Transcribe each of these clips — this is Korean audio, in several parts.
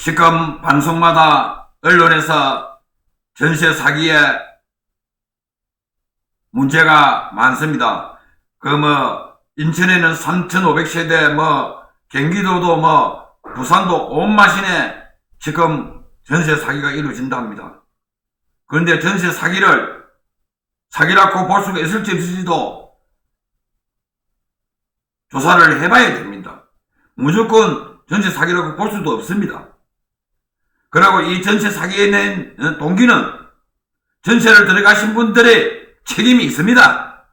지금 방송마다 언론에서 전세 사기에 문제가 많습니다. 인천에는 3,500세대, 경기도도 부산도 온 마신에 지금 전세 사기가 이루어진다 합니다. 그런데 전세 사기라고 볼 수가 있을지 없을지도 조사를 해봐야 됩니다. 무조건 전세 사기라고 볼 수도 없습니다. 그리고 이 전세 사기에 낸 동기는 전세를 들어가신 분들의 책임이 있습니다.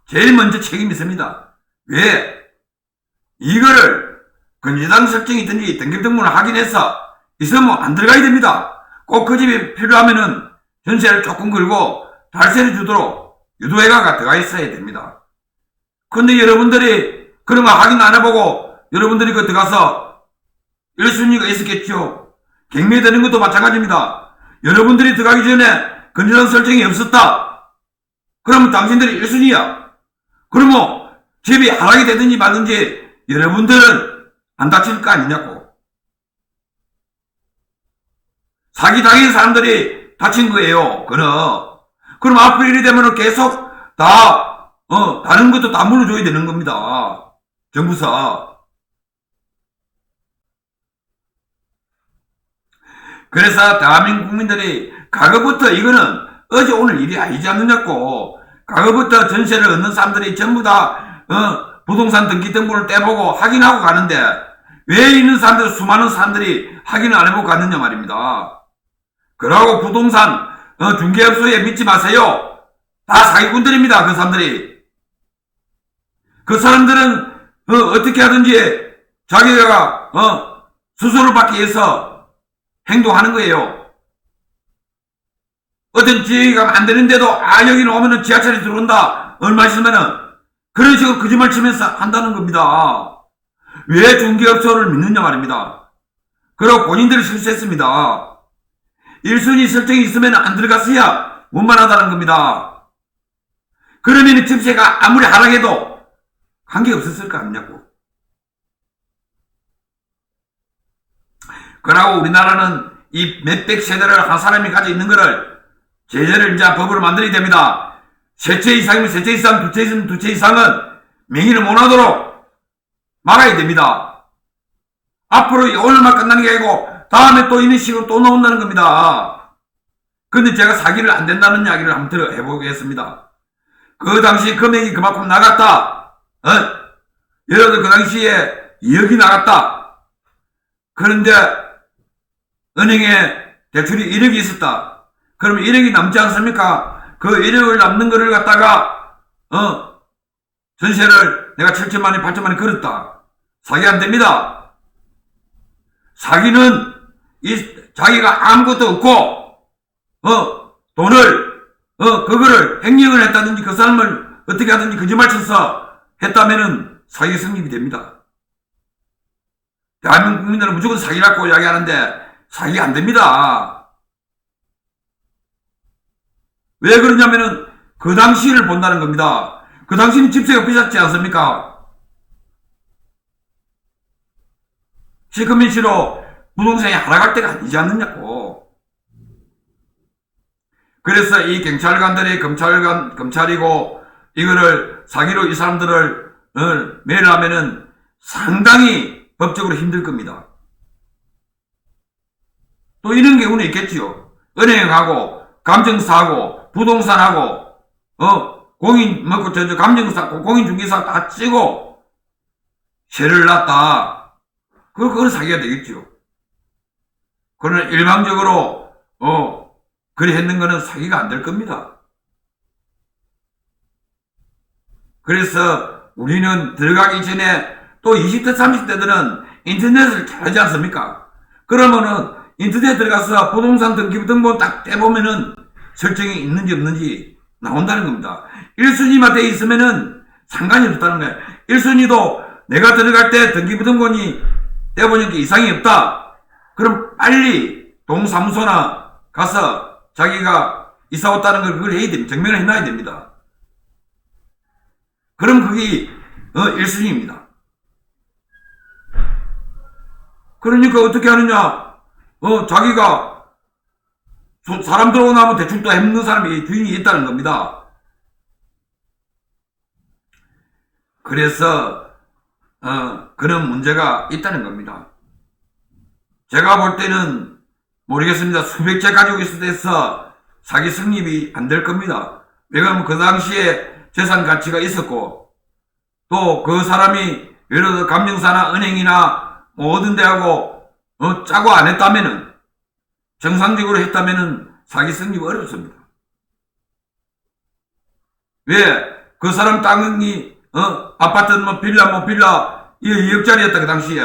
제일 먼저 책임이 있습니다. 왜? 이거를 건재당 설정이든지 등기부등본을 확인해서 있으면 안 들어가야 됩니다. 꼭 그 집이 필요하면은 전세를 조금 걸고 달세를 주도록 유도회가가 들어가 있어야 됩니다. 근데 여러분들이 그런 거 확인 안 해보고 여러분들이 그 들어가서 1순위가 있었겠죠. 경매되는 것도 마찬가지입니다. 여러분들이 들어가기 전에 건재당 설정이 없었다. 그러면 당신들이 1순위야. 그러면 집이 하락이 되든지 말든지 여러분들은 안 다칠 거 아니냐고. 사기 당한 사람들이 다친 거예요. 그럼 앞으로 이리 되면 계속 다른 것도 다 물어줘야 되는 겁니다. 정부사. 그래서 대한민국 국민들이 과거부터 이거는 어제 오늘 일이 아니지 않느냐고. 과거부터 전세를 얻는 사람들이 전부 다 부동산 등기등본을 떼보고 확인하고 가는데 왜 있는 사람들 수많은 사람들이 확인을 안 해보고 갔느냐 말입니다. 그러고 부동산 중개업소에 믿지 마세요. 다 사기꾼들입니다. 그 사람들이. 그 사람들은 어떻게 하든지 자기가 수수료를 받기 위해서 행동하는 거예요. 어떤 지역이 안 되는데도 여기는 오면은 지하철이 들어온다. 얼마 있으면은 그런 식으로 거짓말 치면서 한다는 겁니다. 왜 중개업소를 믿느냐 말입니다. 그리고 본인들이 실수했습니다. 1순위 설정이 있으면 안 들어갔어야 원만하다는 겁니다. 그러면 집세가 아무리 하락해도 관계 없었을 거 아니냐고. 그러고 우리나라는 이 몇백 세대를 한 사람이 가지고 있는 거를 제재를 이제 법으로 만들어야 됩니다. 세 채 이상이면 세 채 이상, 두 채 있으면 두 채 이상은 명의를 못 하도록 막아야 됩니다. 앞으로 오늘만 끝나는 게 아니고 다음에 또 이런 식으로 또 나온다는 겁니다. 근데 제가 사기를 안 된다는 이야기를 한번 해보겠습니다. 그 당시 금액이 그만큼 나갔다. 예를 들어 그 당시에 2억이 나갔다. 그런데 은행에 대출이 1억이 있었다. 그러면 1억이 남지 않습니까? 그 1억을 남는 거를 갖다가 전세를 내가 7천만 원, 8천만 원 걸었다. 사기 안 됩니다. 사기는 자기가 아무것도 없고 돈을 그거를 횡령을 했다든지 그 사람을 어떻게 하든지 거짓말 쳐서 했다면은 사기 성립이 됩니다. 대한민국 국민들은 무조건 사기라고 이야기하는데 사기 안 됩니다. 왜 그러냐면은 그 당시를 본다는 겁니다. 그 당시는 집세가 비쌌지 않습니까? 지금 시로 부동산이 하락할 때가 아니지 않느냐고. 그래서 이 경찰관들이 검찰이고 이거를 사기로 이 사람들을 매일 하면은 상당히 법적으로 힘들 겁니다. 또 이런 경우는 있겠지요. 은행하고 감정사하고 부동산하고 감정사 공인중개사 다 찍고 세를 놨다. 그건 사기가 되겠죠. 그러나 일방적으로 그리 했는 거는 사기가 안 될 겁니다. 그래서 우리는 들어가기 전에 또 20대 30대들은 인터넷을 잘하지 않습니까? 그러면은 인터넷 들어가서 부동산 등기부등본 딱 떼보면은 설정이 있는지 없는지 나온다는 겁니다. 1순위만 돼 있으면은 상관이 없다는 거예요. 1순위도 내가 들어갈 때 등기부등본이 떼보니까 이상이 없다. 그럼 빨리 동사무소나 가서 자기가 이사 왔다는 걸 그걸 해야 됩니다. 증명을 해놔야 됩니다. 그럼 그게 1순위입니다. 그러니까 어떻게 하느냐? 자기가 사람 들어오고 나면 대충 또 해먹는 사람이 주인이 있다는 겁니다. 그래서 그런 문제가 있다는 겁니다. 제가 볼 때는 모르겠습니다. 수백째 가지고 있을 때서 사기 성립이 안 될 겁니다. 왜냐하면 그 당시에 재산 가치가 있었고 또 그 사람이 예를 들어 감정사나 은행이나 뭐 어떤 데하고 짜고 안 했다면은 정상적으로 했다면은 사기 성립이 어렵습니다. 왜? 그 사람 땅이 아파트 뭐 빌라 이게 2억짜리였다 그 당시에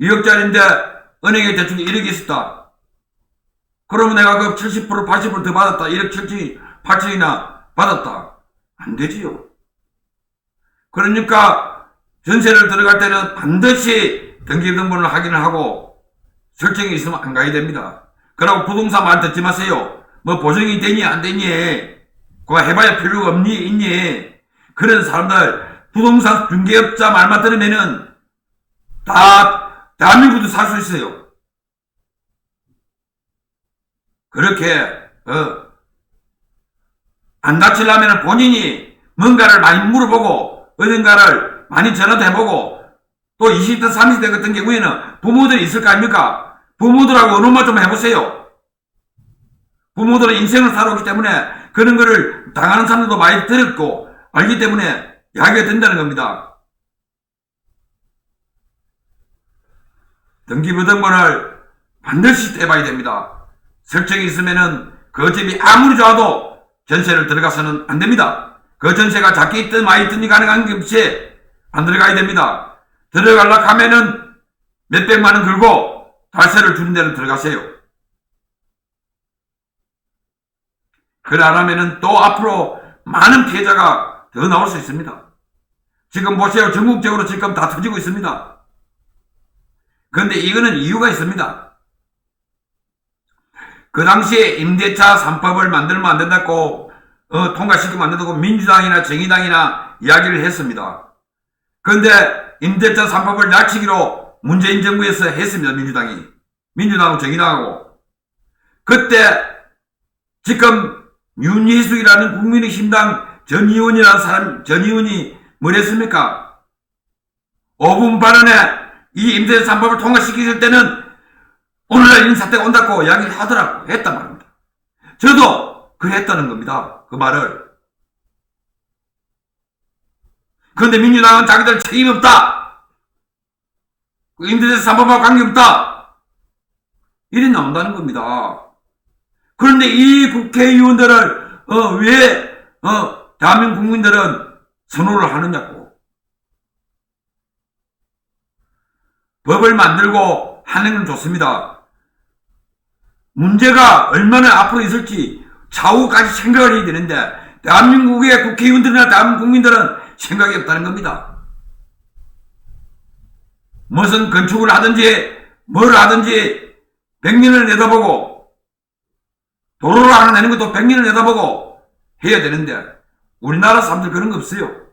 2억짜리인데 은행에 대충 1억이 있었다. 그러면 내가 그 70% 80%더 받았다. 1억 7천 8천이나 받았다. 안 되지요. 그러니까 전세를 들어갈 때는 반드시 등기등본을 확인을 하고 설정이 있으면 안 가야 됩니다. 그러고 부동산 말 듣지 마세요. 뭐 보증이 되니 안 되니 그거 해봐야 필요가 없니 있니 그런 사람들 부동산 중개업자 말만 들으면은 다 대한민국도 살 수 있어요. 그렇게 안 다치려면 본인이 뭔가를 많이 물어보고 어딘가를 많이 전화도 해보고 또 20대 30대 같은 경우에는 부모들이 있을 거 아닙니까? 부모들하고 의논만 좀 해보세요. 부모들은 인생을 살아오기 때문에 그런 거를 당하는 사람들도 많이 들었고 알기 때문에 이야기가 된다는 겁니다. 등기부등본을 반드시 떼봐야 됩니다. 설정이 있으면은 그 집이 아무리 좋아도 전세를 들어가서는 안 됩니다. 그 전세가 작게 있든 많이 있든지 가능한 게 없이 안 들어가야 됩니다. 들어가려고 하면은 몇백만 원 걸고 달세를 주는 데는 들어가세요. 그래 안 하면은 또 앞으로 많은 피해자가 더 나올 수 있습니다. 지금 보세요. 전국적으로 지금 다 터지고 있습니다. 그런데 이거는 이유가 있습니다. 그 당시에 임대차 3법을 만들면 안 된다고 통과시키면 안 된다고 민주당이나 정의당이나 이야기를 했습니다. 그런데 임대차 3법을 낮추기로 문재인 정부에서 했습니다. 민주당하고 정의당하고. 그때 지금 윤희숙이라는 국민의힘당 전 의원이 뭘 했습니까? 5분 발언에 이 임대차 3법을 통과시킬 때는 오늘날 이런 사태가 온다고 이야기를 했단 말입니다. 저도 그랬다는 겁니다. 그 말을. 그런데 민주당은 자기들 책임이 없다. 임대차 3법하고 관계없다. 이리 나온다는 겁니다. 그런데 이 국회의원들을 왜 대한민국 국민들은 선호를 하느냐고. 법을 만들고 하는 건 좋습니다. 문제가 얼마나 앞으로 있을지 차후까지 생각을 해야 되는데 대한민국의 국회의원들이나 대한민국 국민들은 생각이 없다는 겁니다. 무슨 건축을 하든지 뭘 하든지 100년을 내다보고 도로를 하나 내는 것도 100년을 내다보고 해야 되는데 우리나라 사람들 그런 거 없어요.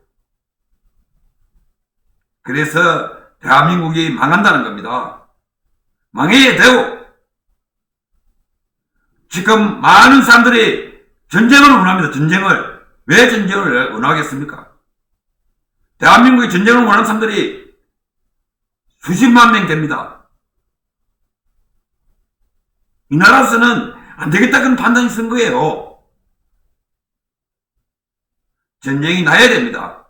그래서 대한민국이 망한다는 겁니다. 망해야 되고 지금 많은 사람들이 전쟁을 원합니다. 전쟁을. 왜 전쟁을 원하겠습니까? 대한민국이 전쟁을 원하는 사람들이 수십만 명 됩니다. 이 나라에서는 안 되겠다 그런 판단이 쓴 거예요. 전쟁이 나야 됩니다.